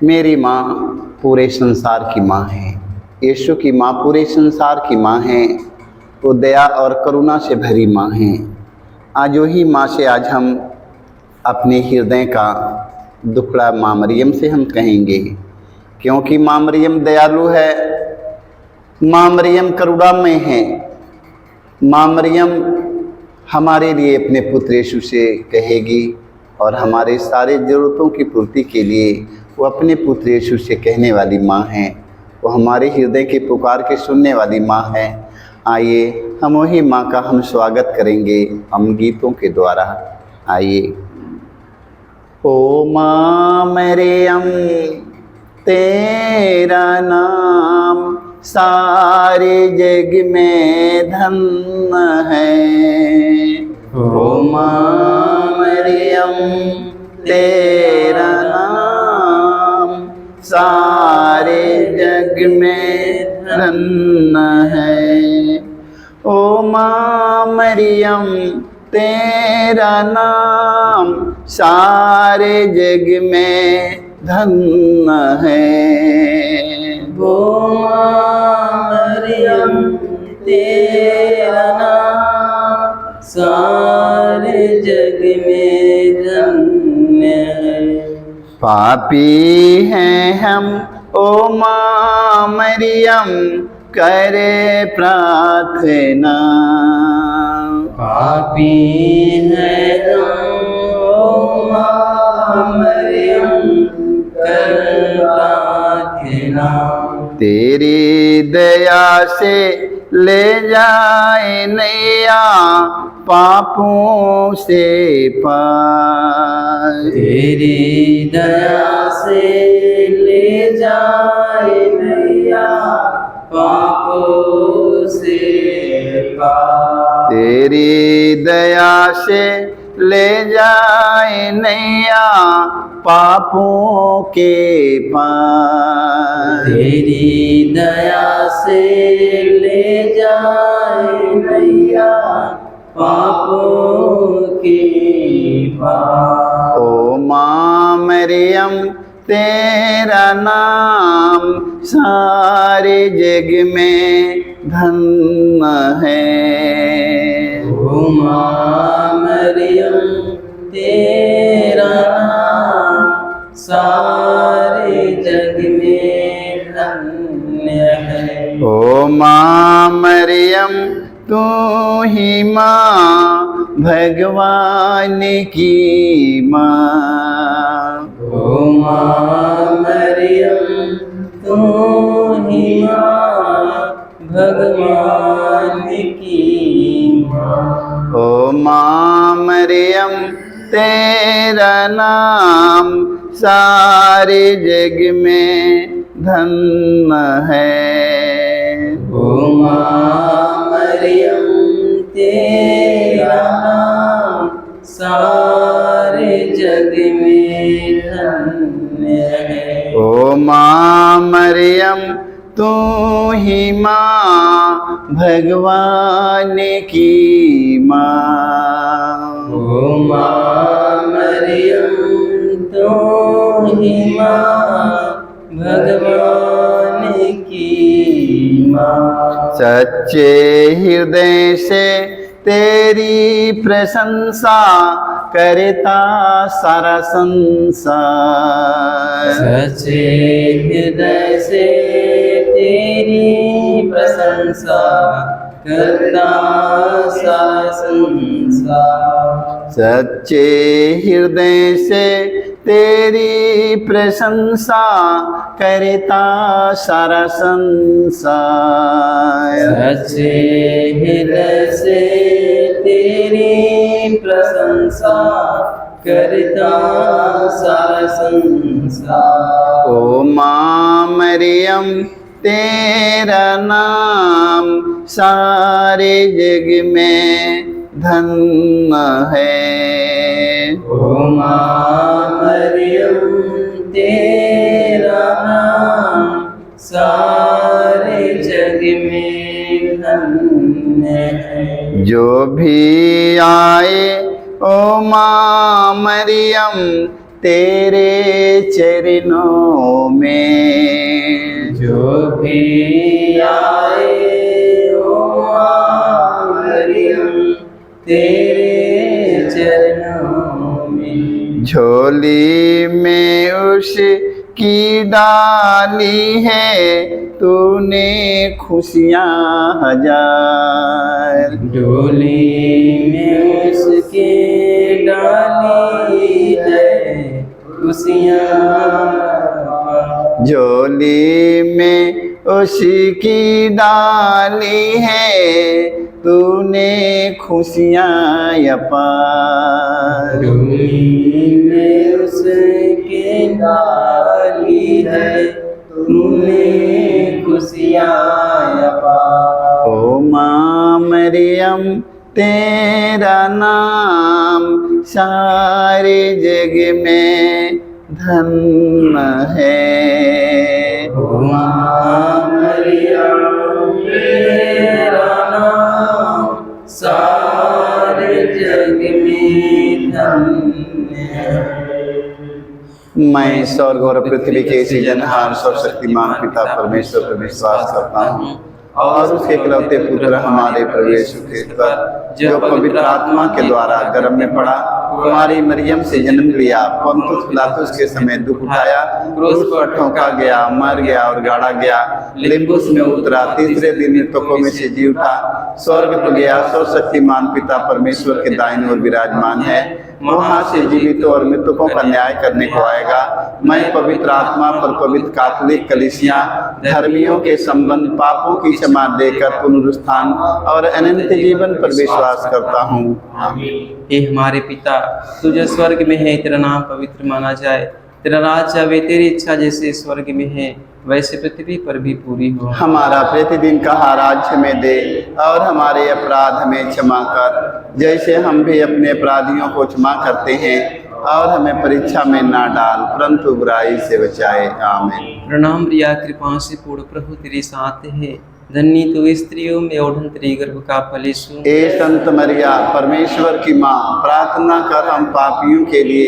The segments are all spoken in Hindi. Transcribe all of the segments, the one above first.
मेरी माँ पूरे संसार की माँ है। यीशु की माँ पूरे संसार की माँ है। वो दया और करुणा से भरी माँ है। आज वही माँ से आज हम अपने हृदय का दुखड़ा माँ मरियम से हम कहेंगे, क्योंकि माँ मरियम दयालु है, माँ मरियम करुणामय है। माँ मरियम हमारे लिए अपने पुत्र यीशु से कहेगी और हमारे सारे ज़रूरतों की पूर्ति के लिए वो अपने पुत्र यीशु से कहने वाली माँ है। वो हमारे हृदय के पुकार के सुनने वाली माँ है। आइए हम वही माँ का हम स्वागत करेंगे हम गीतों के द्वारा। आइए। ओ माँ मरियम तेरा नाम सारे जग में धन्य है। ओ माँ मरियम तेरा नाम सारे जग में धन्य है। ओ माँ मरियम तेरा नाम सारे जग में धन्य है। ओ माँ मरियम तेरा नाम सारे जग में धन्य है। पापी हैं हम ओ माँ मरियम करे प्रार्थना। पापी है हम ओ माँ मरियम कर प्रार्थना। तेरी दया से ले जाए नैया पापों से पार। तेरी दया से ले जाए नैया पापों से पार। तेरी दया से ले जाए नैया पापों के पार। तेरी दया से ले जाए नैया पापों के पार। ओ माँ मरियम तेरा नाम सारे जग में धन्य है। ओ माँ मरियम तेरा नाम सारे जग में धन्य है। ओ माँ मरियम तू ही माँ भगवान की माँ। ओ माँ मरियम तू ही माँ भगवान की माँ। ओ माँ मरियम तेरा नाम सारे जग में धन्य है। ओ माँ मरियम तेरा नाम सारे जग में धन्य है। ओ माँ मरियम तू ही माँ भगवान की माँ। ओ माँ मरियम तू ही माँ भगवान की माँ। सच्चे हृदय से तेरी प्रशंसा करता सारा संसार। सच्चे हृदय से तेरी प्रशंसा करता सारा संसार। सच्चे हृदय से तेरी प्रशंसा करता सारा संसार। सच्चे हृदय से तेरी प्रशंसा करता सारा संसार। ओ माँ मरियम तेरा नाम सारे जग में धन्य है। ओ माँ मरियम तेरा नाम सारे जग में धन्य है। जो भी आए ओ माँ मरियम तेरे चरणों में। जो भी आए ओ माँ मरियम तेरे चरणों में। झोली में उसकी डाली है तूने खुशियाँ हजार। डोली में उसके डाली है खुशियाँ। झोली में उसकी डाली है तूने खुशियाँ अपार। डोली में उसके डाली है तूने खुशियाँ अपार। ओ माँ मरियम तेरा नाम सारे जग में धन्य है। ओ माँ मरियम तेरा नाम सारे जग में धन्य है। मैं स्वर्ग और पृथ्वी के सृजनहार सर्वशक्तिमान पिता परमेश्वर पर विश्वास करता हूँ और उसके इकलौते पुत्र हमारे प्रभु यीशु क्रिस्त पर, जो पवित्र आत्मा के द्वारा गर्भ में पड़ा, कुमारी मरियम से जन्म लिया, पुन्तियुस पिलातुस के समय दुख उठाया, क्रूस पर ठोका गया, मर गया और गाड़ा गया, लिम्बुस में उतरा, तीसरे दिन मृतकों में से जी उठा, स्वर्ग पर गया, सर्वशक्तिमान पिता परमेश्वर के दाहिने ओर विराजमान है, वहां से जीवितों और मृतकों का न्याय करने को आएगा। मैं पवित्र आत्मा पर पवित्र कैथोलिक कलीसिया, धर्मियों के संबंध, पापों की क्षमा देकर पुनरुत्थान और अनंत जीवन पर विश्वास करता हूँ। हे हमारे पिता, तू जो स्वर्ग में है, तेरा नाम पवित्र माना जाए, तेरा राज आवे, तेरी इच्छा जैसे स्वर्ग में है वैसे पृथ्वी पर भी पूरी हो। हमारा प्रतिदिन का आहार हमें दे और हमारे अपराध हमें क्षमा कर, जैसे हम भी अपने अपराधियों को क्षमा करते हैं, और हमें परीक्षा में ना डाल परंतु बुराई से बचाए। आमीन। प्रणाम प्रिया, कृपा से पूर्ण प्रभु तेरे साथ है, धन्य तू स्त्रियों में और तेरी गर्भ का फल यीशु। ए संत मरिया परमेश्वर की माँ, प्रार्थना कर हम पापियों के लिए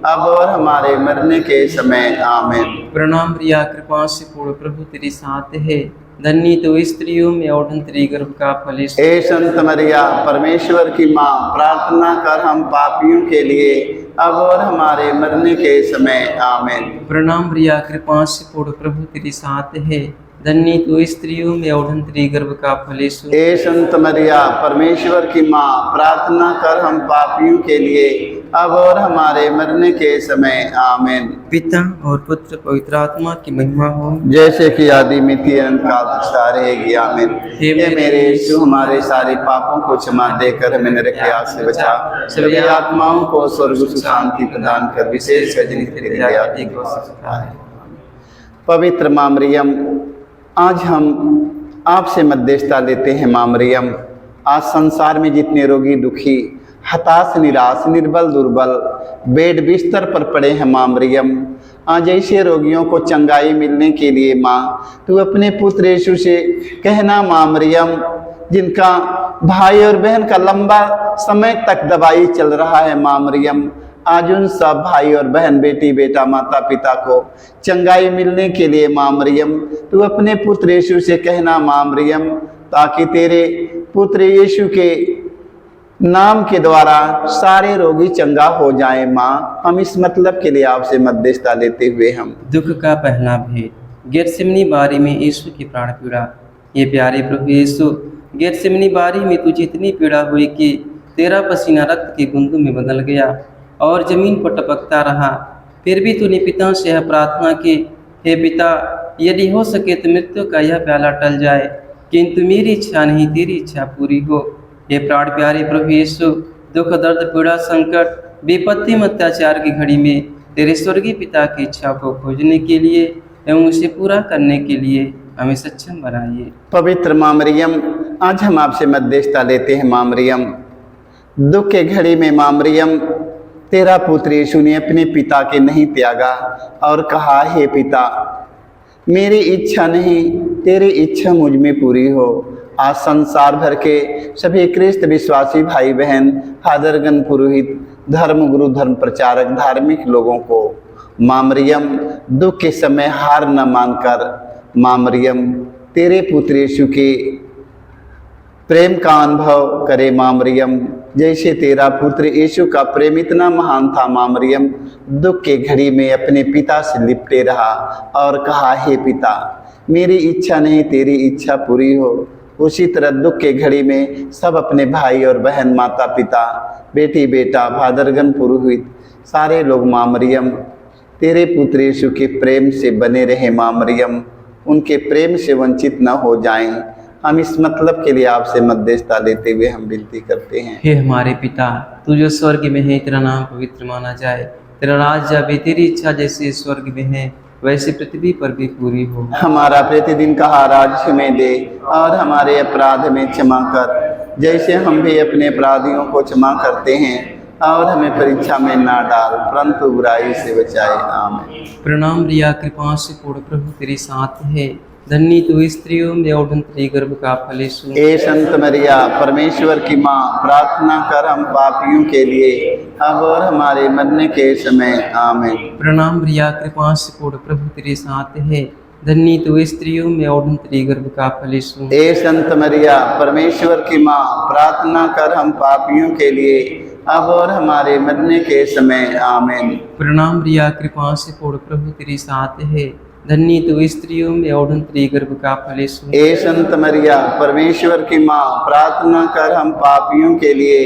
अब और हमारे मरने के समय। आमीन। प्रणाम प्रिया, कृपा से पूर्ण प्रभु तेरे साथ है, धन्य तू स्त्रियों में और तेरी गर्भ का फल यीशु। ए संत मरिया परमेश्वर की माँ, प्रार्थना कर हम पापियों के लिए अब और हमारे मरने के समय। आमीन। प्रणाम प्रिया, कृपा से पूर्ण प्रभु तेरे साथ है, धन्य तू स्त्रियों में और तेरी गर्भ का फल यीशु। ए संत मरिया परमेश्वर की माँ, प्रार्थना कर हम पापियों के लिए अब और हमारे मरने के समय। आमीन। पिता और पुत्र पवित्र आत्मा की महिमा हो, जैसे कि आदि मिति अनंत काल तक सदा रहेगी। आमीन। हे मेरे यीशु, हमारे सारे पापों को क्षमा देकर हमें नरक के आग से बचा, सभी आत्माओं को स्वर्ग सुख शांति प्रदान कर, विशेष कर जिनके हृदय आदि को सत्ता है। पवित्र माँ मरियम, आज हम आपसे मध्यस्थता लेते हैं। माँ मरियम, आज संसार में जितने रोगी, दुखी, हताश, निराश, निर्बल, दुर्बल बेड बिस्तर पर पड़े हैं, माँ मरियम, आज ऐसे रोगियों को चंगाई मिलने के लिए माँ तू अपने पुत्र यीशु से कहना। माँ मरियम, जिनका भाई और बहन का लंबा समय तक दवाई चल रहा है, माँ मरियम, आज उन सब भाई और बहन, बेटी बेटा, माता पिता को चंगाई मिलने के लिए माँ मरियम तू अपने पुत्र यीशु से कहना। माँ मरियम, ताकि तेरे पुत्र यीशु के नाम के द्वारा सारे रोगी चंगा हो जाए। माँ, हम इस मतलब के लिए आपसे मध्यस्थता लेते हुए हम दुख का पहला भेद, गेतसेमनी बारी में यीशु की प्राण पीड़ा। ये प्यारे प्रभु यीशु, गेतसेमनी बारी में तुझे इतनी पीड़ा हुई कि तेरा पसीना रक्त की बूंदों में बदल गया और जमीन पर टपकता रहा, फिर भी तूने पिता से यह प्रार्थना की, हे पिता, यदि हो सके तो मृत्यु का यह प्याला टल जाए, किंतु मेरी इच्छा नहीं तेरी इच्छा पूरी हो। हे प्राण प्यारे प्रभु यीशु, दुख, दर्द, पीड़ा, संकट, विपत्ति में अत्याचार की घड़ी में तेरे स्वर्गीय पिता की इच्छा को खोजने के लिए एवं उसे पूरा करने के लिए हमें सक्षम बनाइए। पवित्र माँ मरियम, आज हम आपसे मध्यस्थता लेते हैं। माँ मरियम, दुख के घड़ी में माँ मरियम, तेरा पुत्र यीशु ने अपने पिता के नहीं त्यागा और कहा, हे पिता, मेरी इच्छा नहीं तेरी इच्छा मुझ में पूरी हो। आज संसार भर के सभी ख्रिस्त विश्वासी भाई बहन, फादरगण, पुरोहित, धर्म गुरु, धर्म प्रचारक, धार्मिक लोगों को माँ मरियम दुख के समय हार न मानकर माँ मरियम तेरे पुत्र यीशु के प्रेम का अनुभव करे। माँ मरियम जैसे तेरा पुत्र यीशु का प्रेम इतना महान था, माँ मरियम दुख के घड़ी में अपने पिता से लिपटे रहा और कहा, हे पिता मेरी इच्छा नहीं तेरी इच्छा पूरी हो। उसी तरह दुख के घड़ी में सब अपने भाई और बहन, माता पिता, बेटी बेटा, भादरगन पुरोहित सारे लोग माँ मरियम तेरे पुत्र यीशु के प्रेम से बने रहे। माँ मरियम उनके प्रेम से वंचित न हो जाएं। हम इस मतलब के लिए आपसे मध्यस्थता लेते हुए हम विनती करते हैं। हे हमारे पिता, तू जो स्वर्ग में है, तेरा नाम पवित्र माना जाए, तेरा राज्य आवे, तेरी इच्छा जैसे स्वर्ग में है वैसे पृथ्वी पर भी पूरी हो। हमारा प्रतिदिन का आहार आज हमें दे और हमारे अपराध में क्षमा कर जैसे हम भी अपने अपराधियों को क्षमा करते हैं, और हमें परीक्षा में ना डाल परंतु बुराई से बचाए। आमीन। प्रणाम रिया, कृपा से पूर्ण प्रभु तेरे साथ है, धन्य तू स्त्रियों में और तेरे गर्भ का फल यीशु। ए संत मरिया परमेश्वर की माँ, प्रार्थना कर हम पापियों के लिए अब और हमारे मरने के समय। आमीन। प्रणाम रिया, कृपा से पूर्ण प्रभु तेरे साथ है, धन्य तू स्त्रियों में और तेरे गर्भ का फल यीशु। ए संत मरिया परमेश्वर की माँ, प्रार्थना कर हम पापियों के लिए अब और हमारे मरने के समय। आमीन। प्रणाम रिया, कृपा से पूर्ण प्रभु तेरे साथ है, धन्य तू स्त्रियों में और तेरे गर्भ का फल यीशु। ए संत मरिया परमेश्वर की माँ, प्रार्थना कर हम पापियों के लिए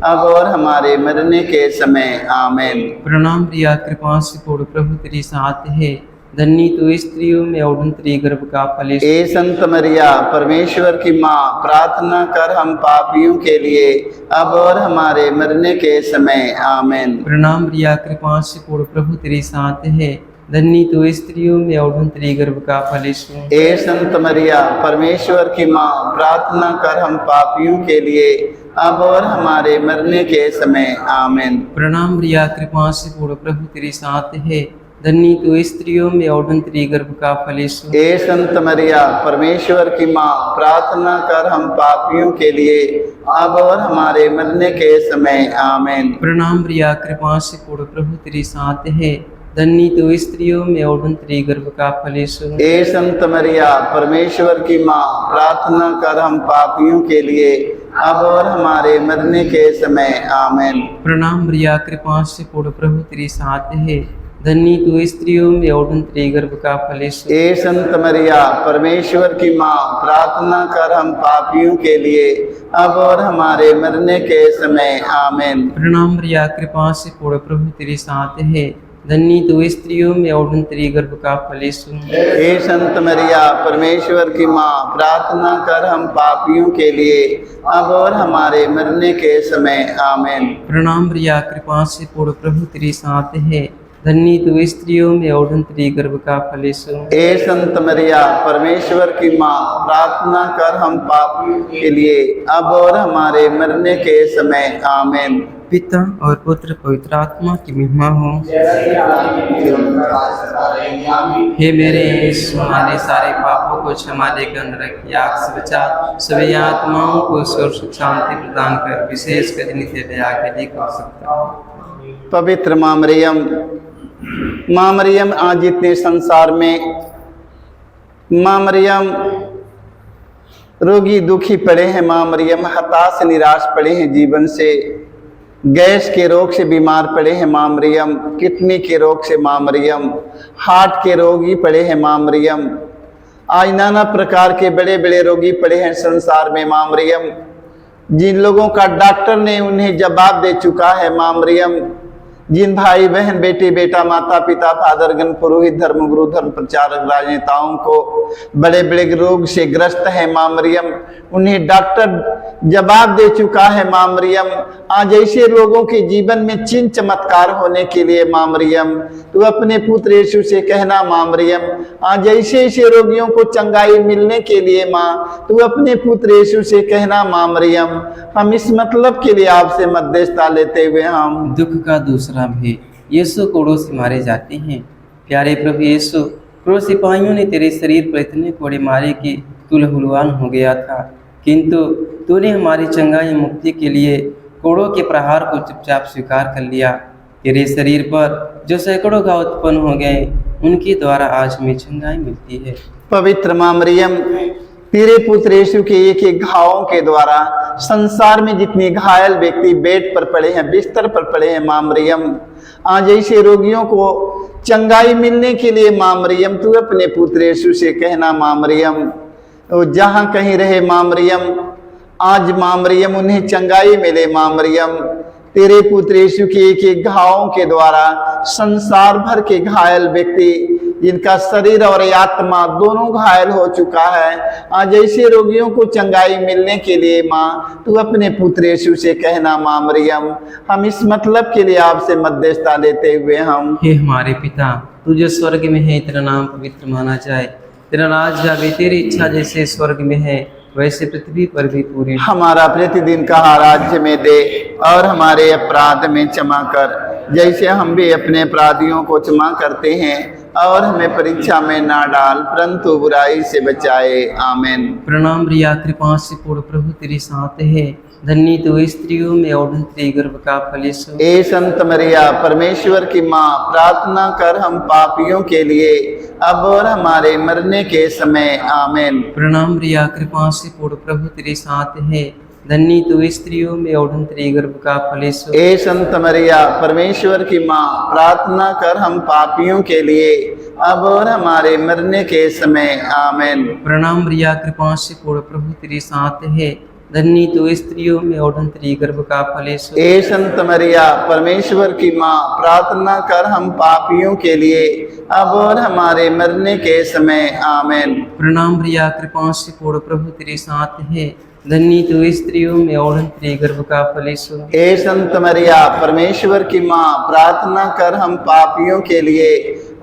अब और हमारे मरने के समय। आमीन। प्रणाम रिया, कृपा से पूर्ण प्रभु तेरे साथ है, धन्य तू स्त्रियों में और तेरे गर्भ का फल यीशु। ए संत मरिया परमेश्वर की माँ, प्रार्थना कर हम पापियों के लिए अब और हमारे मरने के समय। आमीन। प्रणाम रिया, कृपा से पूर्ण प्रभु तेरे साथ है, धन्य तू स्त्रियों में और तेरे गर्भ का फल यीशु। ए संत मरिया परमेश्वर की माँ, प्रार्थना कर हम पापियों के लिए अब और हमारे मरने के समय। आमीन। प्रणाम रिया, कृपा से पूर्ण प्रभु तेरे साथ है, धन्य तू स्त्रियों में और तेरे गर्भ का फल यीशु। ए संत मरिया परमेश्वर की माँ, प्रार्थना कर हम पापियों के लिए अब और हमारे मरने के समय। आमीन। प्रणाम रिया, कृपा से पूर्ण प्रभु तेरे साथ है, धन्य तू स्त्रियों में और तेरे गर्भ का फल यीशु। ए संत मरिया परमेश्वर की माँ, प्रार्थना कर हम पापियों के लिए अब और हमारे मरने के समय। आमीन। प्रणाम रिया, कृपा से पूर्ण प्रभु तेरे साथ है, धन्य तू स्त्रियों में और तेरे गर्भ का फल यीशु। ए संत मरिया परमेश्वर की माँ, प्रार्थना कर हम पापियों के लिए अब और हमारे मरने के समय। आमीन। प्रणाम रिया, कृपा से पूर्ण प्रभु तेरे साथ है, धन्य तू स्त्रियों में और तेरे गर्भ का फल यीशु। हे संत मरिया परमेश्वर की माँ, प्रार्थना कर हम पापियों के लिए अब और हमारे मरने के समय। आमीन। प्रणाम रिया, कृपा से पूर्ण प्रभु तेरे साथ है, धन्य तू स्त्रियों में और तेरे गर्भ का फल यीशु। हे संत मरिया परमेश्वर की माँ, प्रार्थना कर हम पापियों के लिए अब और हमारे मरने के समय। आमीन। पिता और पुत्र पवित्र आत्मा की महिमा हो। हे मेरे यीशु, हमारे सारे पापों को क्षमा देकर नरक की आग से बचा, सभी आत्माओं को सुख शांति प्रदान कर, विशेषकर नित्य दया के लिए कर सकता है। पवित्र माँ मरियम, माँ मरियम आज इतने संसार में माँ मरियम रोगी दुखी पड़े हैं, माँ मरियम हताश निराश पड़े हैं जीवन से, गैस के रोग से बीमार पड़े हैं माँ मरियम, किडनी के रोग से माँ मरियम, हार्ट के रोगी पड़े हैं माँ मरियम, आज नाना प्रकार के बड़े बड़े रोगी पड़े हैं संसार में माँ मरियम, जिन लोगों का डॉक्टर ने उन्हें जवाब दे चुका है माँ मरियम, जिन भाई बहन बेटे बेटा माता पिता फादरगण पुरोहित धर्मगुरु धर्म प्रचारक राजनेताओं को बड़े बड़े रोग से ग्रस्त है माँ मरियम, उन्हें डॉक्टर जवाब दे चुका है माँ मरियम। आज ऐसे लोगों के जीवन में चिन्ह चमत्कार होने के लिए माँ मरियम तू अपने पुत्र यीशु से कहना माँ मरियम, आज ऐसे ऐसे रोगियों को चंगाई मिलने के लिए माँ तू अपने पुत्र यीशु से कहना माँ मरियम। हम इस मतलब के लिए आपसे मध्यस्थता लेते हुए हम दुख का दूसरा भेद, यीशु कोड़ों से मारे जाते हैं। प्यारे प्रभु यीशु, क्रूस सिपाहियों ने तेरे शरीर पर इतने कोड़े मारे कि तू लहूलुहान हो गया था, किंतु तूने हमारी चंगाई मुक्ति के लिए कोड़ों के प्रहार को चुपचाप स्वीकार कर लिया। तेरे शरीर पर जो सैकड़ों घाव उत्पन्न हो गए, उनके द्वारा आज हमें चंगाई मिलती है। पवित्र माँ मरियम, तेरे पुत्र यीशु के एक एक घावों के द्वारा संसार में जितने घायल व्यक्ति बेड पर पड़े हैं, बिस्तर पर पड़े हैं, माँ मरियम आज ऐसे रोगियों को चंगाई मिलने के लिए माँ मरियम तू अपने पुत्र यीशु से कहना माँ मरियम, वो जहाँ कहीं रहे माँ मरियम, आज माँ मरियम उन्हें चंगाई मिले। माँ मरियम, तेरे पुत्र यीशु के एक एक घावों के द्वारा संसार भर के घायल व्यक्ति जिनका शरीर और आत्मा दोनों घायल हो चुका है, आज ऐसे रोगियों को चंगाई मिलने के लिए माँ तू अपने पुत्र यीशु से कहना माँ मरियम। हम इस मतलब के लिए आपसे मध्यस्थता लेते हुए हम हे हमारे पिता, तू जो स्वर्ग में है, तेरा नाम पवित्र माना जाए, तेरा राज आवे, तेरी इच्छा जैसे स्वर्ग में है वैसे पृथ्वी पर भी पूरी। हमारा प्रतिदिन का राज्य में दे और हमारे अपराध में क्षमा कर, जैसे हम भी अपने अपराधियों को क्षमा करते हैं, और हमें परीक्षा में ना डाल परंतु बुराई से बचाए। आमीन। प्रणाम रिया, कृपा से पूर्ण, प्रभु तेरे साथ है, धन्य तू स्त्रियों में और तेरे गर्भ का फल यीशु। ए संत मरिया, परमेश्वर की माँ, प्रार्थना कर हम पापियों के लिए अब और हमारे मरने के समय। आमीन। प्रणाम रिया, कृपा से पूर्ण, प्रभु तेरे साथ है, धन्य तू स्त्रियों में और तेरे गर्भ का फल यीशु। ए संत मरिया, परमेश्वर की माँ, प्रार्थना कर हम पापियों के लिए अब और हमारे मरने के समय। आमीन। प्रणाम रिया, कृपा से पूर्ण, प्रभु तेरे साथ है, धन्य तू स्त्रियों में और तेरे गर्भ का फल यीशु। ए संत मरिया, परमेश्वर की माँ, प्रार्थना कर हम पापियों के लिए अब और हमारे मरने के समय। आमीन। प्रणाम रिया, कृपा से पूर्ण, प्रभु तेरे साथ है, धन्य तू स्त्रियों में और तेरे गर्भ का फल यीशु। ए संत मरिया, परमेश्वर की माँ, प्रार्थना कर हम पापियों के लिए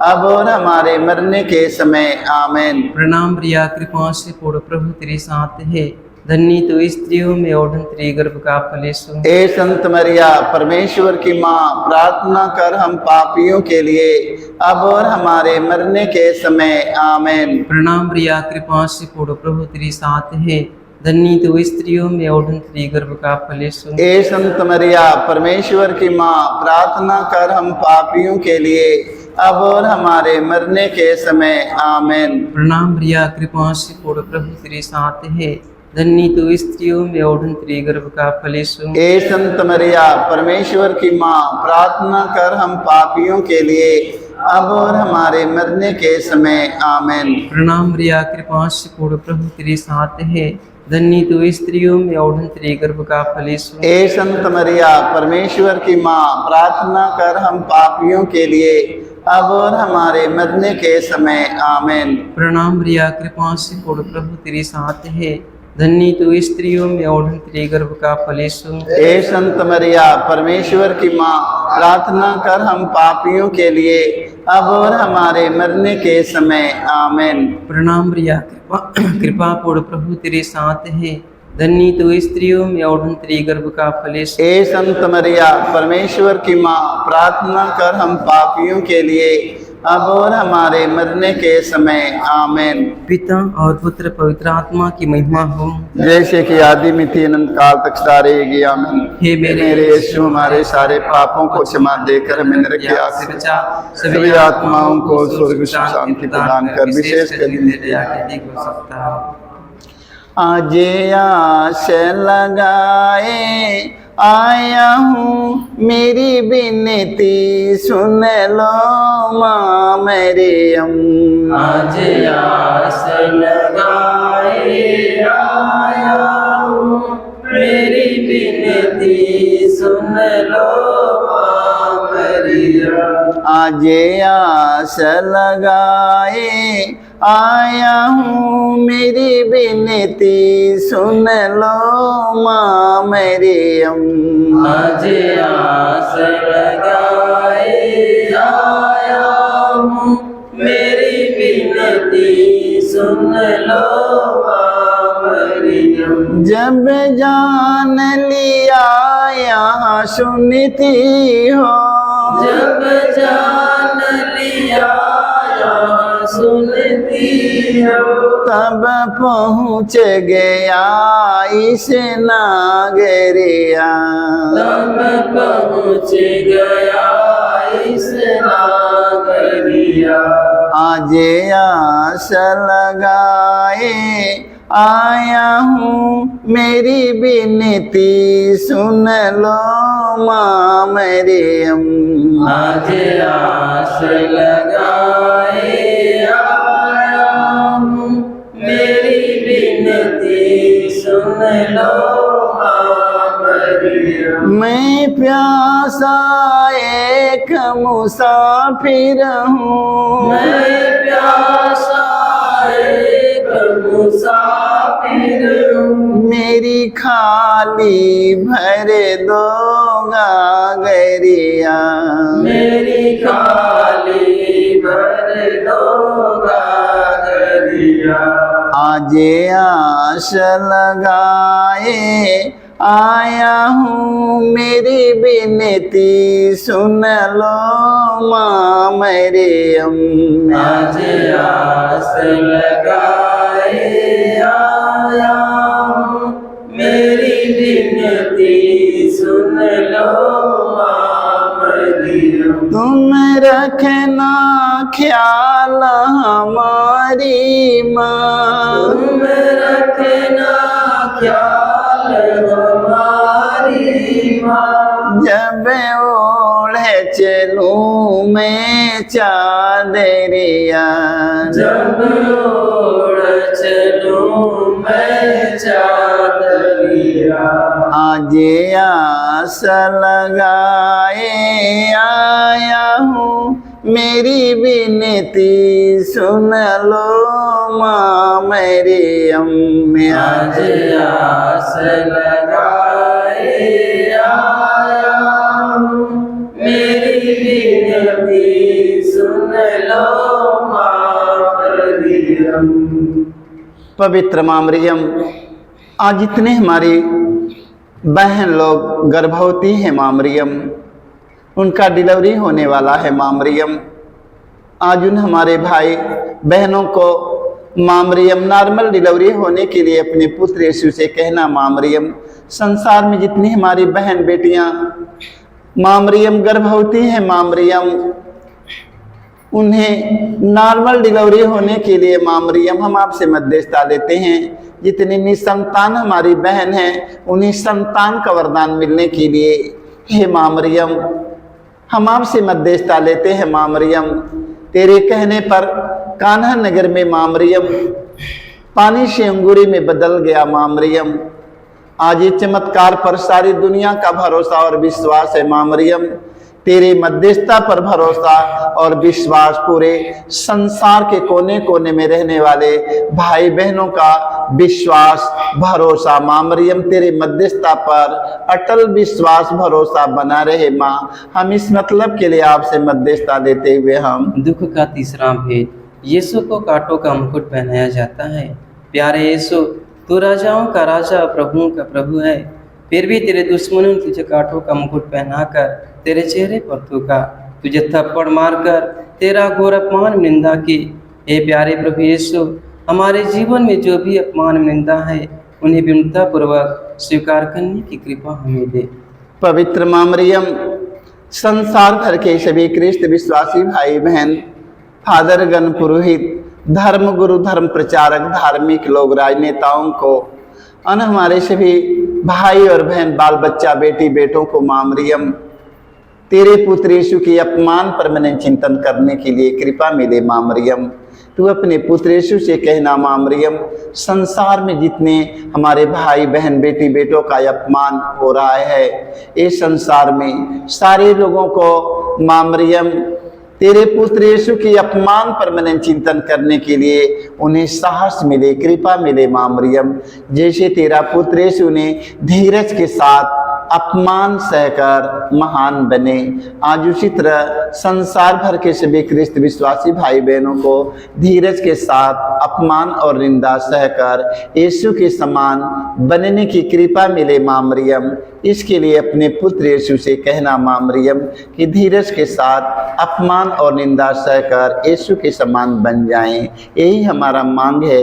अब और हमारे मरने के समय। आमीन। प्रणाम रिया, कृपा से पूर्ण, प्रभु तेरे साथ है, धन्य तू स्त्रियों में और तेरे गर्भ का फल यीशु। ए संत मरिया, परमेश्वर की माँ, प्रार्थना कर हम पापियों के लिए अब और हमारे मरने के समय। आमीन। प्रणाम रिया, कृपा से पूर्ण, प्रभु तेरे साथ है, धन्य तू स्त्रियों में और तेरे गर्भ का फल यीशु। ए संत मरिया, परमेश्वर की माँ, प्रार्थना कर हम पापियों के लिए अब और हमारे मरने के समय। आमीन। प्रणाम रिया, कृपा से पूर्ण, प्रभु तेरे साथ है, धन्य तू स्त्रियों में और तेरे गर्भ का फल यीशु। ए संत मरिया, परमेश्वर की माँ, प्रार्थना कर हम पापियों के लिए अब और हमारे मरने के समय। आमीन। प्रणाम रिया, कृपा से पूर्ण, प्रभु तेरे साथ है, धन्य तू स्त्रियों में और तेरे गर्भ का फल यीशु। ए संत मरिया, परमेश्वर की माँ, प्रार्थना कर हम पापियों के लिए अब और हमारे मरने के समय। आमीन। प्रणाम रिया, कृपा से पूर्ण, प्रभु तेरे साथ है, धन्य तू स्त्रियों में और तेरे गर्भ का फल यीशु। ए संत मरिया, परमेश्वर की माँ, प्रार्थना कर हम पापियों के लिए अब और हमारे मरने के समय। आमीन। प्रणाम रिया, कृपा पूर्ण, प्रभु तेरे साथ है, धन्य तू स्त्रियों में और तेरे गर्भ का फल यीशु। ए संत मरिया, परमेश्वर की माँ, प्रार्थना कर हम पापियों के लिए अब और हमारे मरने के समय। आमीन। पिता और पुत्र पवित्र आत्मा की महिमा हो, जैसे कि आदि में थी अनंत काल तक सदा रहेगी। आमीन। हे मेरे यीशु, हमारे सारे पापों को क्षमा देकर हमें नरक की आग से बचा, सभी आत्माओं को स्वर्ग शांति प्रदान कर, विशेष कर हो सकता है। आज आस लगाए आया हूँ, मेरी विनती सुन लो माँ मरियम। आज आस लगाए आया हूँ, मेरी विनती सुन लो माँ मरियम। आज आस लगाए आया हूँ, मेरी विनती सुन लो माँ मरियम। आज आस लगाए आया हूँ, मेरी विनती सुन लो माँ मरियम। जब जान लिया यहाँ सुनती हो, जब जान लिया यहाँ सुनती हो, तब पहुँच गया इस नागरिया। तब पहुँच गया आज आस लगाए आया हूँ, मेरी विनती सुन लो माँ मरियम। आज आस लगाए आया हूँ, मेरी विनती सुन लो माँ मरियम। मैं प्यासा एक मुसाफिर हूँ, मैं प्यासा एक मुसाफिर हूँ, मेरी खाली भर दो गागरिया। मेरी खाली भर दो गागरिया। आज आस लगाए आया हूँ, मेरी विनती सुन लो माँ मरियम। आज आस लगाए आया हूँ, मेरी विनती सुन लो माँ मरियम। तुम रखना ख्याल हमारी माँ, तुम रखना ख्याल हमारी माँ। जब ओढ़े चलूँ मैं चादरिया। जब ओढ़ चलूँ मैं चादरिया। आज आस लगाए आया हूँ, मेरी विनती सुन लो माँ मरियम। आज आस लगाए आया हूँ, मेरी विनती सुन लो माँ मरियम। पवित्र माँ मरियम, आज जितने हमारी बहन लोग गर्भवती हैं माँ मरियम, उनका डिलीवरी होने वाला है माँ मरियम, आज उन हमारे भाई बहनों को माँ मरियम नॉर्मल डिलीवरी होने के लिए अपने पुत्र यीशु से कहना माँ मरियम। संसार में जितनी हमारी बहन बेटियाँ माँ मरियम गर्भवती हैं माँ मरियम, उन्हें नॉर्मल डिलीवरी होने के लिए माँ मरियम हम आपसे मध्यस्थता लेते हैं। जितनी निसंतान हमारी बहन हैं उन्हें संतान का वरदान मिलने के लिए हे माँ मरियम हम आपसे मध्यस्थता लेते हैं माँ मरियम। तेरे कहने पर कान्हा नगर में माँ मरियम पानी से अंगूरी में बदल गया माँ मरियम। आज ये चमत्कार पर सारी दुनिया का भरोसा और विश्वास है माँ मरियम। तेरे मध्यस्थता पर भरोसा और विश्वास पूरे संसार के कोने कोने में रहने वाले भाई बहनों का विश्वास भरोसा माँ मरियम तेरे मध्यस्थता पर अटल विश्वास भरोसा बना रहे माँ। हम इस मतलब के लिए आपसे मध्यस्थता देते हुए हम दुख का तीसरा भेद, यीशु को कांटों का मुकुट पहनाया जाता है। प्यारे यीशु, तू राजाओं का राजा प्रभुओं का प्रभु है, फिर भी तेरे दुश्मनों ने तुझे कांटों का मुकुट पहनाकर तेरे चेहरे पर थूका, तुझे थप्पड़ मारकर तेरा घोर अपमान में निंदा की। हे प्यारे प्रभु यीशु, हमारे जीवन में जो भी अपमान में निंदा है उन्हें विनम्रतापूर्वक स्वीकार करने की कृपा हमें दे। पवित्र माँ मरियम, संसार भर के सभी ख्रिस्त विश्वासी भाई बहन, फादर गण, पुरोहित, धर्म गुरु, धर्म प्रचारक, धार्मिक लोग, राजनेताओं को और हमारे सभी भाई और बहन, बाल बच्चा, बेटी बेटों को माँ मरियम तेरे पुत्र यीशु के अपमान पर मैंने चिंतन करने के लिए कृपा मिले माँ मरियम। तू अपने पुत्र यीशु से कहना माँ मरियम, संसार में जितने हमारे भाई बहन, बेटी बेटों का अपमान हो रहा है, इस संसार में सारे लोगों को माँ मरियम तेरे पुत्र यीशु के अपमान पर मैंने चिंतन करने के लिए उन्हें साहस मिले, कृपा मिले माँ मरियम। जैसे तेरा पुत्र यीशु ने धीरज के साथ अपमान सहकर महान बने, आज उसी तरह संसार भर के सभी ख्रिस्त विश्वासी भाई बहनों को धीरज के साथ अपमान और निंदा सहकर यीशु के समान बनने की कृपा मिले माँ मरियम। इसके लिए अपने पुत्र यीशु से कहना माँ मरियम कि धीरज के साथ अपमान और निंदा सहकर यीशु के समान बन जाएं। यही हमारा मांग है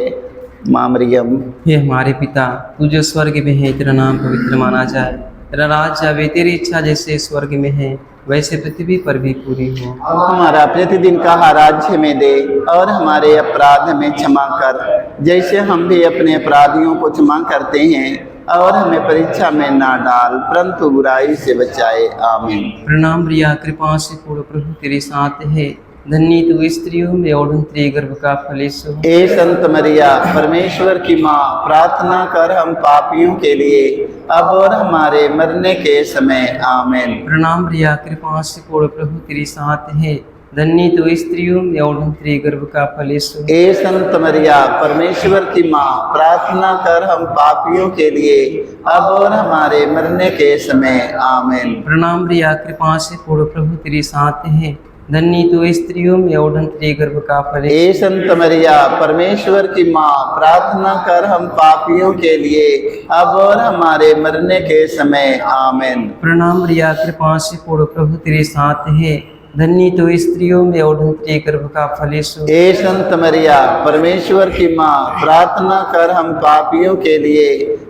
माँ मरियम। हे हमारे पिता, तू जो स्वर्ग में है, तेरा नाम पवित्र माना जाए, तेरा राज्य आवे, तेरी इच्छा जैसे स्वर्ग में है वैसे पृथ्वी पर भी पूरी हो। हमारा प्रतिदिन का आहार हमें दे और हमारे अपराध हमें क्षमा कर, जैसे हम भी अपने अपराधियों को क्षमा करते हैं, और हमें परीक्षा में ना डाल परंतु बुराई से बचाए। आमीन। प्रणाम प्रिया, कृपा से पूर्ण प्रभु तेरे साथ है, धन्य तू स्त्रियों में और तेरे गर्भ का फल यीशु। ए संत मरिया, परमेश्वर की माँ, प्रार्थना कर हम पापियों के लिए अब और हमारे मरने के समय। आमीन। प्रणाम प्रिया, कृपा से पूर्ण प्रभु तेरे साथ है, धन्य तू स्त्रियों में और तेरे गर्भ का फल यीशु। ए संत मरिया, परमेश्वर की माँ, प्रार्थना कर हम पापियों के लिए अब और हमारे मरने के समय। आमीन। प्रणाम प्रिया, कृपा से पूर्ण प्रभु तेरे साथ है, धन्य तू स्त्रियों में और तेरे गर्भ का फल यीशु। ए संत मरिया, परमेश्वर की माँ, प्रार्थना कर हम पापियों के लिए अब और हमारे मरने के समय। आमीन। प्रणाम प्रिया, कृपा से पूर्ण प्रभु तेरे साथ है, धन्य तू स्त्रियों में और तेरे गर्भ का फल यीशु। ए संत मरिया, परमेश्वर की माँ, प्रार्थना कर हम पापियों के लिए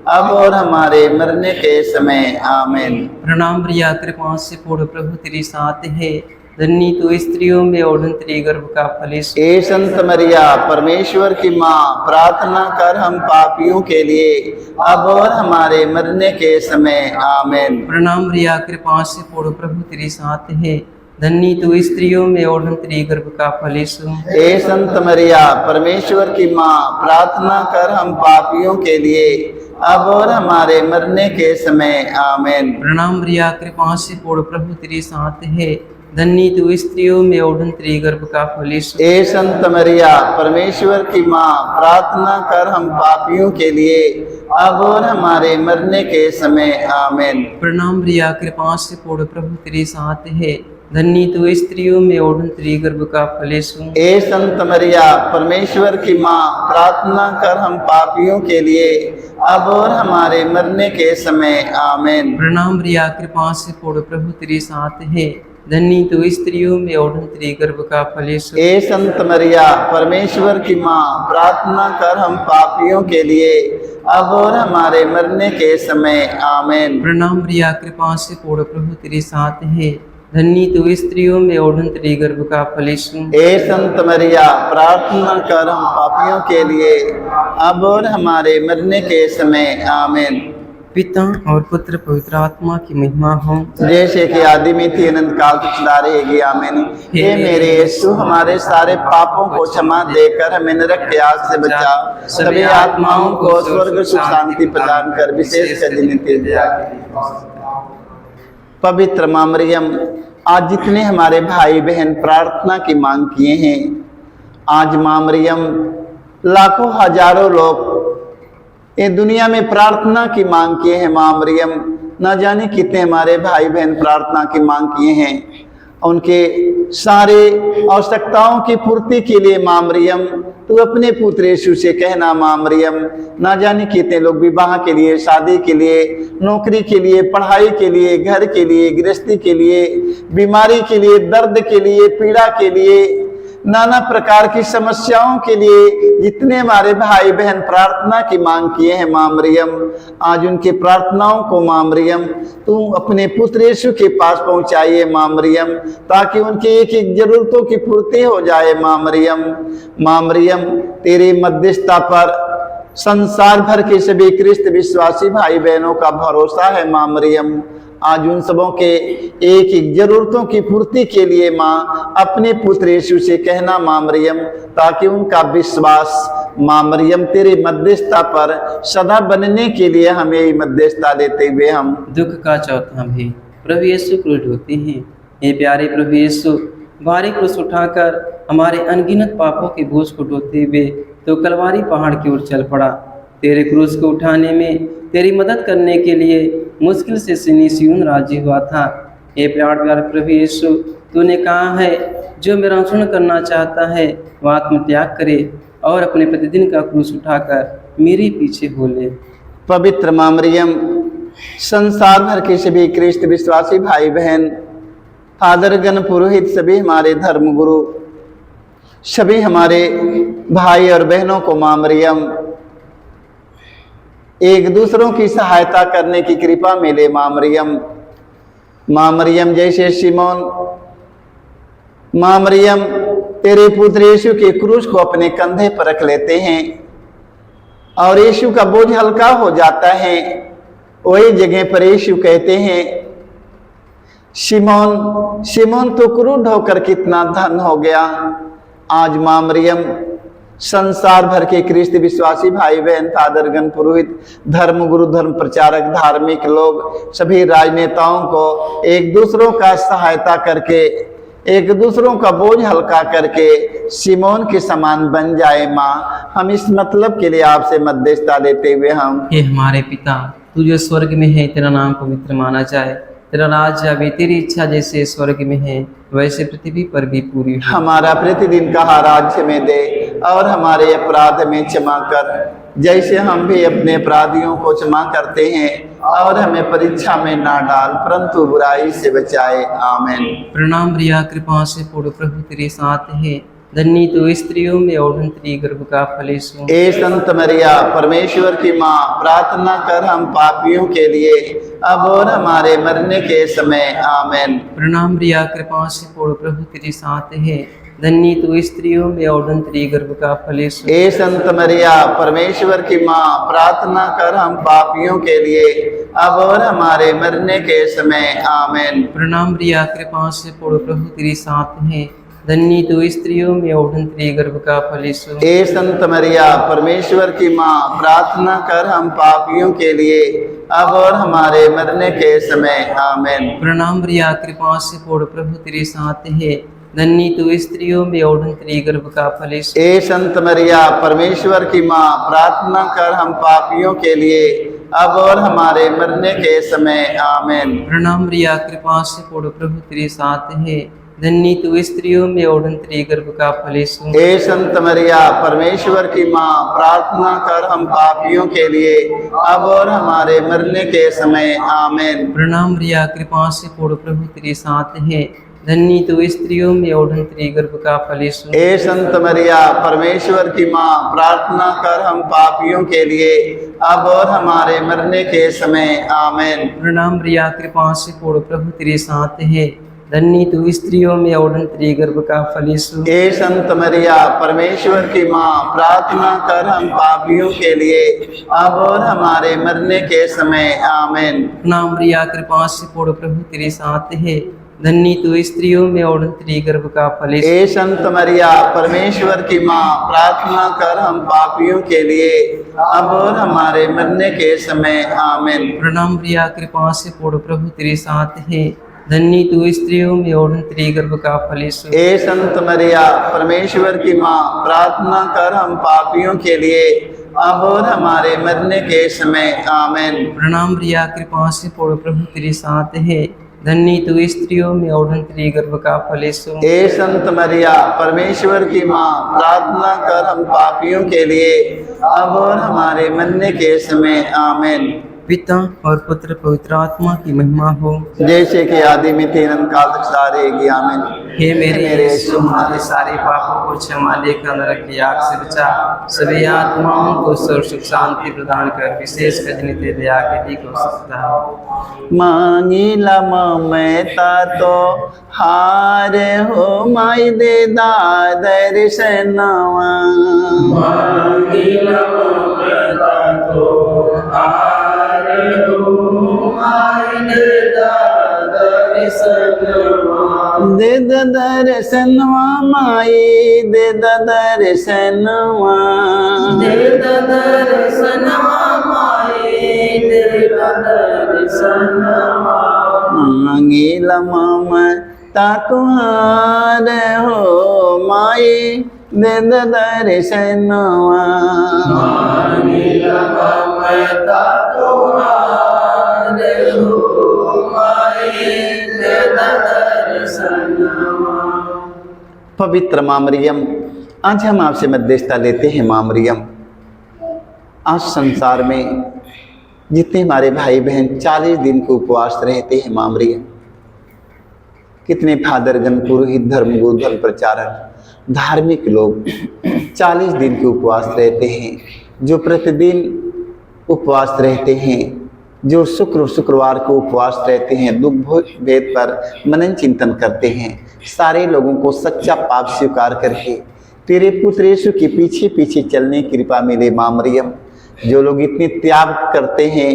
अब और हमारे मरने के समय। आमीन। प्रणाम प्रिया, कृपा से पूर्ण प्रभु तेरे साथ है, धन्य तू स्त्रियों में और तेरे गर्भ का फल यीशु। ए संत मरिया, परमेश्वर की माँ, प्रार्थना कर हम पापियों के लिए अब और हमारे मरने के समय। आमीन। प्रणाम प्रिया, कृपा से पूर्ण प्रभु तेरे साथ है, धन्य तू स्त्रियों में और तेरे गर्भ का फल यीशु। ए संत मरिया, परमेश्वर की माँ, प्रार्थना कर हम पापियों के लिए अब और हमारे मरने के समय। आमीन। प्रणाम प्रिया, कृपा से पूर्ण प्रभु तेरे साथ है, धन्य तू स्त्रियों में और तेरे गर्भ का फल यीशु। ए संत मरिया, परमेश्वर की माँ, प्रार्थना कर हम पापियों के लिए अब और हमारे मरने के समय। आमीन। प्रणाम प्रिया, कृपा से पूर्ण प्रभु तेरे साथ है, धन्य तू स्त्रियों में और तेरे गर्भ का फल यीशु। ए संत मरिया, परमेश्वर की माँ, प्रार्थना कर हम पापियों के लिए अब और हमारे मरने के समय। आमीन। प्रणाम प्रिया, कृपा से पूर्ण प्रभु तेरे साथ है, धन्य तू स्त्रियों में और तेरे गर्भ का फल यीशु। ए संत मरिया, परमेश्वर की माँ, प्रार्थना कर हम पापियों के लिए अब और हमारे मरने के समय। आमीन। प्रणाम प्रिया, कृपा से पूर्ण प्रभु तेरे साथ है, धन्य तू स्त्रियों में और तेरे गर्भ का फल यीशु। ए संत मरिया, प्रार्थना कर हम पापियों के लिए अब और हमारे मरने के समय। आमीन। पिता और पुत्र पवित्र आत्मा की महिमा हो, जैसे कि आदि में थी अनंत काल तक सदा रहेगी। आमीन। हे मेरे यीशु, हमारे सारे पापों को क्षमा देकर हमें नरक के आग से बचा, सभी आत्माओं को स्वर्ग सुख शांति प्रदान कर, विशेष कर जिन्हें तेरी दया की। पवित्र माँ मरियम, आज जितने हमारे भाई बहन प्रार्थना की मांग किए हैं, आज माँ मरियम लाखों हजारों लोग ये दुनिया में प्रार्थना की मांग किए हैं। माँ मरियम, न जाने कितने हमारे भाई बहन प्रार्थना की मांग किए हैं, उनके सारे आवश्यकताओं की पूर्ति के लिए माँ मरियम तू अपने पुत्र यीशु से कहना। माँ मरियम, ना जाने कितने लोग विवाह के लिए, शादी के लिए, नौकरी के लिए, पढ़ाई के लिए, घर के लिए, गृहस्थी के लिए, बीमारी के लिए, दर्द के लिए, पीड़ा के लिए, नाना प्रकार की समस्याओं के लिए जितने हमारे भाई बहन प्रार्थना की मांग किए हैं, माँ मरियम आज उनके प्रार्थनाओं को माँ मरियम तू अपने पुत्र यीशु के पास पहुंचाइए। माँ मरियम, ताकि उनकी एक एक जरूरतों की पूर्ति हो जाए। माँ मरियम, माँ मरियम तेरी मध्यस्थता पर संसार भर के सभी ख्रिस्त विश्वासी भाई बहनों का भरोसा है। माँ मरियम, आज उन सबों के एक एक जरूरतों की पूर्ति के लिए माँ अपने पुत्र यीशु से कहना। माँ मरियम, ताकि उनका विश्वास माँ मरियम तेरे मध्यस्थता पर सदा बनने के लिए हमें मध्यस्थता देते हुए हम दुख का चौथा भी प्रभु यीशु क्रूस होते हैं। ये प्यारे प्रभु यीशु, भारी क्रूस उठाकर हमारे अनगिनत पापों के बोझ को ढोते हुए तो कलवारी पहाड़ की ओर चल पड़ा। तेरे क्रूस को उठाने में तेरी मदद करने के लिए मुश्किल से सिय्योन राजी हुआ था। ये प्यारे प्रभु यीशु, तूने कहा है जो मेरा अनुसरण करना चाहता है वह आत्मत्याग करे और अपने प्रतिदिन का क्रूस उठाकर मेरे पीछे हो ले। पवित्र माँ मरियम, संसार भर के सभी ख्रिस्त विश्वासी भाई बहन, फादरगण, पुरोहित, सभी हमारे धर्म गुरु, सभी हमारे भाई और बहनों को माँ मरियम एक दूसरों की सहायता करने की कृपा मिले। माँ मरियम, माँ मरियम जैसे शिमोन, माँ मरियम तेरे पुत्र यीशु के क्रूस को अपने कंधे पर रख लेते हैं और यीशु का बोझ हल्का हो जाता है, वही जगह पर यीशु कहते हैं, शिमोन शिमोन तो क्रूर होकर कितना धन हो गया। आज माँ मरियम संसार भर के ख्रिस्त विश्वासी भाई बहन, फादरगण, पुरोहित, धर्म गुरु, धर्म प्रचारक, धार्मिक लोग, सभी राजनेताओं को एक दूसरों का सहायता करके, एक दूसरों का बोझ हल्का करके शिमोन के समान बन जाए। माँ, हम इस मतलब के लिए आपसे मध्यस्थता लेते हुए हम हे हमारे पिता, तू जो स्वर्ग में है, तेरा नाम पवित्र माना जाए, तेरा राज्य आवे, तेरी इच्छा जैसे स्वर्ग में है वैसे पृथ्वी पर भी पूरी हो। हमारा प्रतिदिन का राज्य में दे और हमारे अपराध में क्षमा कर, जैसे हम भी अपने अपराधियों को क्षमा करते हैं, और हमें परीक्षा में ना डाल परंतु बुराई से बचाए। आमीन। प्रणाम रिया, कृपा से पूर्ण, प्रभु तेरे साथ है, धन्य तो स्त्रियों में और तेरी गर्भ का फल यीशु। ए संत मरिया परमेश्वर की माँ, प्रार्थना कर हम पापियों के लिए अब और हमारे मरने के समय। आमीन। प्रणाम रिया, कृपा से पूर्ण, प्रभु तेरे साथ है, धन्य तो स्त्रियों में और तेरी गर्भ का फल यीशु। ए संत मरिया परमेश्वर की माँ, प्रार्थना कर हम पापियों के लिए अब और हमारे मरने के समय। आमीन। प्रणाम रिया, कृपा से पूर्ण, प्रभु तेरे साथ है, धन्य तो स्त्रियों में और तेरी गर्भ का फल यीशु। ए संत मरिया परमेश्वर की माँ, प्रार्थना कर हम पापियों के लिए अब और हमारे मरने के समय। आमीन। प्रणाम रिया, कृपा से पूर्ण, प्रभु तेरे साथ है, धन्य तो स्त्रियों में और तेरी गर्भ का फल यीशु। ए संत मरिया परमेश्वर की माँ, प्रार्थना कर हम पापियों के लिए अब और हमारे मरने के समय। आमीन। प्रणाम रिया, कृपा से पूर्ण, प्रभु तेरे साथ है, धन्य तो स्त्रियों में और तेरी गर्भ का फल यीशु। ए संत मरिया परमेश्वर की माँ, प्रार्थना कर हम पापियों के लिए अब और हमारे मरने के समय। आमीन। प्रणाम रिया, कृपा से पूर्ण, प्रभु तेरे साथ है, धन्य तो स्त्रियों में और तेरी गर्भ का फल यीशु। ए संत मरिया परमेश्वर की माँ, प्रार्थना कर हम पापियों के लिए अब और हमारे मरने के समय। आमीन। प्रणाम रिया, कृपा से पूर्ण, प्रभु तेरे साथ है, धन्य तो स्त्रियों में और तेरी गर्भ का फल यीशु। ए संत मरिया परमेश्वर की माँ, प्रार्थना कर हम पापियों के लिए अब और हमारे मरने के समय। आमीन। प्रणाम रिया, कृपा से पूर्ण, प्रभु तेरे साथ है, धन्य तो स्त्रियों में और तेरी गर्भ का फल यीशु। ए संत मरिया परमेश्वर की माँ, प्रार्थना कर हम पापियों के लिए अब और हमारे मरने के समय। आमीन। प्रणाम रिया, कृपा से पूर्ण, प्रभु तेरे साथ है, धन्य तो स्त्रियों में और तेरी गर्भ का फल यीशु। ए संत मरिया परमेश्वर की माँ, प्रार्थना कर हम पापियों के लिए अब और हमारे मरने के समय। आमीन। प्रणाम रिया, कृपा से पूर्ण, प्रभु तेरे साथ है, धन्य तो स्त्रियों में और तेरी गर्भ का फल यीशु। ए संत मरिया परमेश्वर की माँ, प्रार्थना कर हम पापियों के लिए अब और हमारे मरने के समय। आमीन। पिता और पुत्र पवित्र आत्मा की महिमा हो, जैसे कि आदि में थे अनंत काल तक सारेगी। आमीन। हे मेरे यीशु, हमारे सारे पापों को क्षमा लेकर नरक की आग से बचा, सभी आत्माओं को सर्व सुख शांति प्रदान कर, विशेष कर नित्य दया के दी को सकता है। मांगिला ममता तो हार हो, माई दे दर्शनवा। मांगिला ममता तो हार हो, माई दे दर्शनवा। दे दर्शनवा माई, दे दर्शनवा। दे दर्शनवा माई, दे दर्शनवा। मांगिला ममता तुहार हो, माई दे दर्शनवा। मांगिला ममता तुहार हो, माई दे दर्शनवा। पवित्र माँ मरियम, आज हम आपसे मध्यस्थता लेते हैं। माँ मरियम, आज संसार में जितने हमारे भाई बहन 40 दिन के उपवास रहते हैं, माँ मरियम, कितने फादरगण, पुरोहित, धर्मगुरु, धर्म प्रचारक, धार्मिक लोग 40 दिन के उपवास रहते हैं, जो प्रतिदिन उपवास रहते हैं, जो शुक्रवार को उपवास रहते हैं, दुख भेद पर मनन चिंतन करते हैं, सारे लोगों को सच्चा पाप स्वीकार करके तेरे पुत्र यीशु के पीछे पीछे चलने की कृपा मिले माँ मरियम। जो लोग इतने त्याग करते हैं,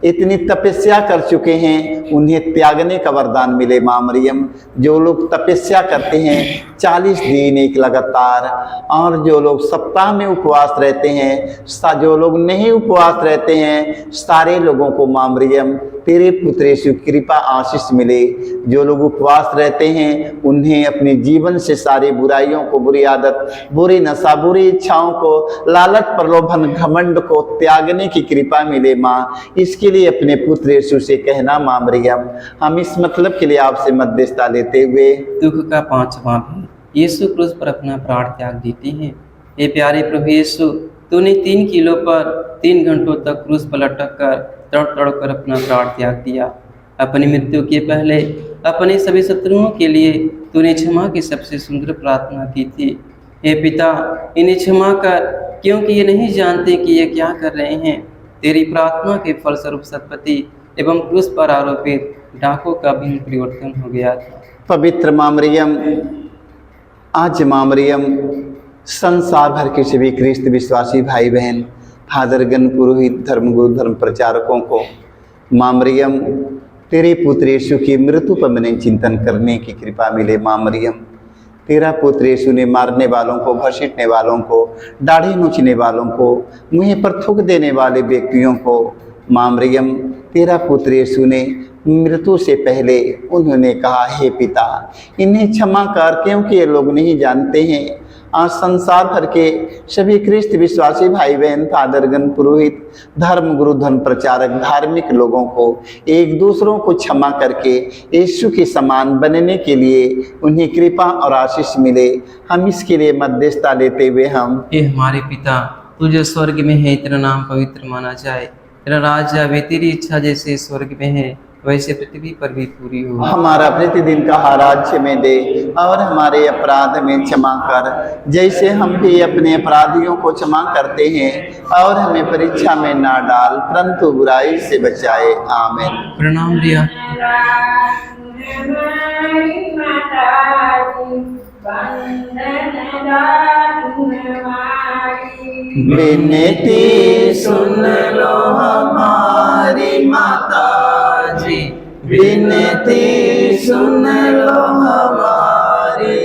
इतनी तपस्या कर चुके हैं, उन्हें त्यागने का वरदान मिले माँ मरियम। जो लोग तपस्या करते हैं 40 दिन एक लगातार, और जो लोग सप्ताह में उपवास रहते हैं, जो लोग नहीं उपवास रहते हैं, सारे लोगों को माँ मरियम तेरे पुत्र यीशु कृपा आशीष मिले। जो लोग उपवास रहते हैं उन्हें अपने जीवन से सारी बुराइयों को, बुरी आदत, बुरी नशा, बुरी इच्छाओं को, लालच, प्रलोभन, घमंड को त्यागने की कृपा मिले माँ। इसके लिए अपने पुत्र यीशु से कहना माँ मरियम। हम इस मतलब के लिए आपसे मध्यस्थता लेते हुए दुख का 5वां भेद, यीशु क्रूस पर अपना प्राण त्याग देते हैं। हे प्यारे प्रभु यीशु, तूने 3 किलो पर 3 घंटों तक क्रूस पर लटक कर तड़ कर अपना प्राण त्याग दिया। अपनी मृत्यु के पहले अपने सभी शत्रुओं के लिए तूने क्षमा की सबसे सुंदर प्रार्थना की थी। हे पिता, इन्हें क्षमा कर, क्योंकि ये नहीं जानते कि ये क्या कर रहे हैं। तेरी प्रार्थना के फलस्वरूप सतपति एवं क्रूस पर आरोपित डाकों का भी परिवर्तन हो गया था। पवित्र माँ मरियम, आज माँ मरियम संसार भर के सभी ख्रिस्त विश्वासी भाई बहन, फादरगण, पुरोहित, धर्मगुरु, धर्म प्रचारकों को माँ मरियम तेरे पुत्र यीशु की मृत्यु पर मनन चिंतन करने की कृपा मिले माँ मरियम। तेरा पुत्र यीशु ने मारने वालों को, घसीटने वालों को, दाढ़ी नोचने वालों को, मुँह पर थूक देने वाले व्यक्तियों को माँ मरियम तेरा पुत्र यीशु ने मृत्यु से पहले उन्होंने कहा, हे पिता, इन्हें क्षमा कर, क्योंकि ये लोग नहीं जानते हैं। आज संसार भर के सभी ख्रिस्त विश्वासी भाई बहन, फादरगण, पुरोहित, धर्म गुरु, धर्म प्रचारक, धार्मिक लोगों को एक दूसरों को क्षमा करके यीशु के समान बनने के लिए उन्हें कृपा और आशीष मिले। हम इसके लिए मध्यस्थता लेते हुए हम हे हमारे पिता, तू जो स्वर्ग में है, तेरा नाम पवित्र माना जाए, तेरा राज्य आवे, तेरी इच्छा जैसे स्वर्ग में है वैसे पृथ्वी पर भी पूरी हो। हमारा प्रतिदिन का आहार में दे, और हमारे अपराध में क्षमा कर, जैसे हम भी अपने अपराधियों को क्षमा करते हैं, और हमें परीक्षा में ना डाल, परंतु बुराई से बचाए। आमीन। प्रणाम रिया। विनती सुन लो हमारी माता जी, विनती सुन लो हमारी।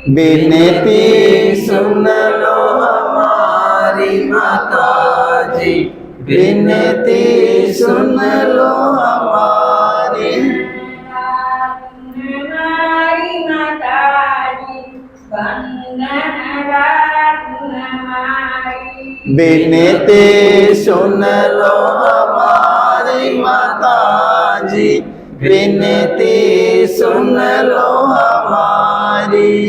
विनती सुन लो हमारी माता जी, विनती सुन लो हमारी। विनती सुन लो हमारी माता जी, विनती सुन लो हमारी।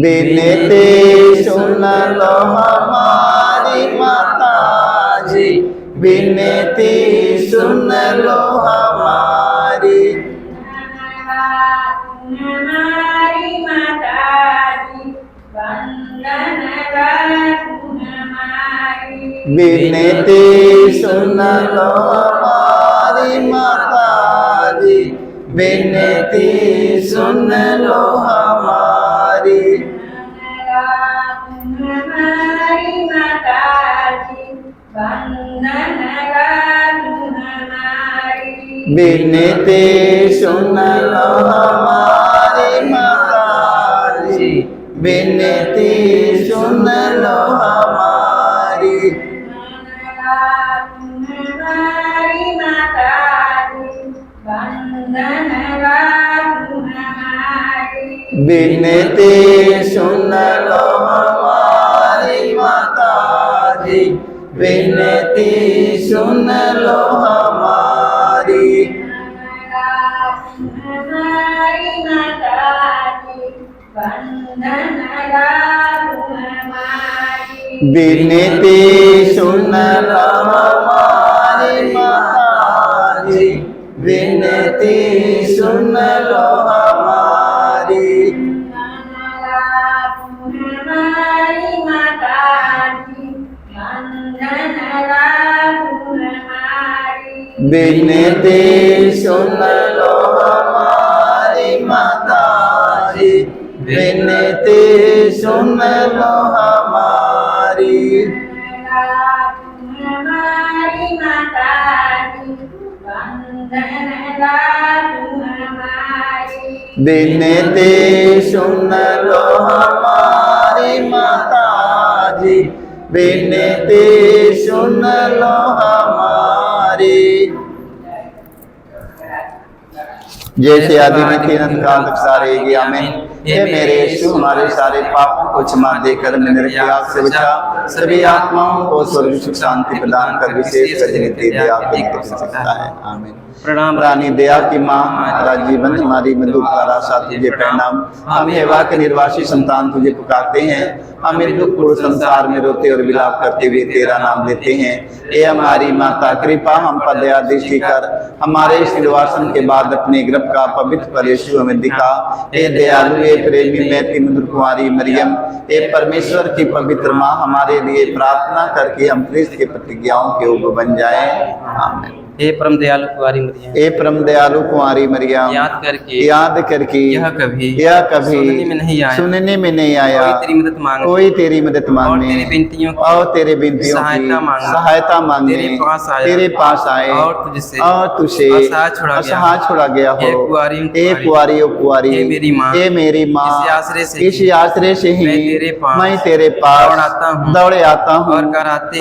विनती सुन लो हमारी माता जी, विनती सुन लो हमारी। विनती सुन लो हमारी माता जी, विनती सुन लो हमारी। विनती सुन लो हमारी माता जी, विनती सुन लो हमारी। विनती सुन लो हमारी माता जी, विनती सुन लो हमारी। विनती सुन लो हमारी माता जी, विनती सुन लो हमारी। विनती सुन लो हमारी माता जी, विनती सुन लो हमारी। विनती सुन लो हमारी माता जी, विनती सुन लो हमारी। जैसे आदि में थी अनंत काल तक सारे ये आमीन। हे मेरे यीशु, हमारे सारे पापों को क्षमा देकर मेरे आग से बचा, सभी आत्माओं को स्वर्ग सुख शांति प्रदान कर, विशेष कर जिन्हें दया की सकता है। आमीन। प्रणाम रानी दया की माँ, हमारा जीवन हमारी मधुर आशा तुझे प्रणाम। हम हेवा के निर्वासी संतान तुझे पुकारते हैं, हम इस दुखपूर्ण संसार में रोते और विलाप करते हुए तेरा नाम लेते हैं। ए हमारी माता, कृपा हम पर दया दृष्टि कर, हमारे इस निर्वासन के बाद अपने गर्भ का पवित्र फल यीशु हमें दिखा। ए दयालु, ए प्रेमी मैत्री मधुर कुंवारी मरियम, ए परमेश्वर की पवित्र माँ, हमारे लिए प्रार्थना करके हम क्रिस्त के प्रतिज्ञाओं के ऊपर बन जाए। आमीन। हे परम दयालु कुंवारी मरियम, ए परम दयालु कुंवारी मरियम, याद करके यह कभी सुनने में नहीं आया, सुनने में नहीं आया, कोई तेरी मदद मांगे, कोई तेरी मदद मांगे और तेरी बिनतियों की सहायता मांगे तेरे पास आए और तुझसे असहाय छोड़ा गया हो। ए कुंवारी, हे मेरी माँ, इस आश्रय से ही मैं तेरे पास दौड़े आता हूँ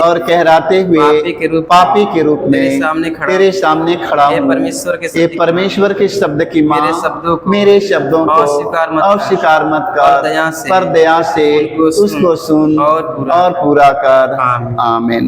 और कहराते हुए पापी के रूप में तेरे सामने खड़ा हूँ। परमेश्वर के शब्द की माँ, मेरे शब्दों को अस्वीकार मत कर, पर दया से उसको सुन और पूरा कर। आमीन।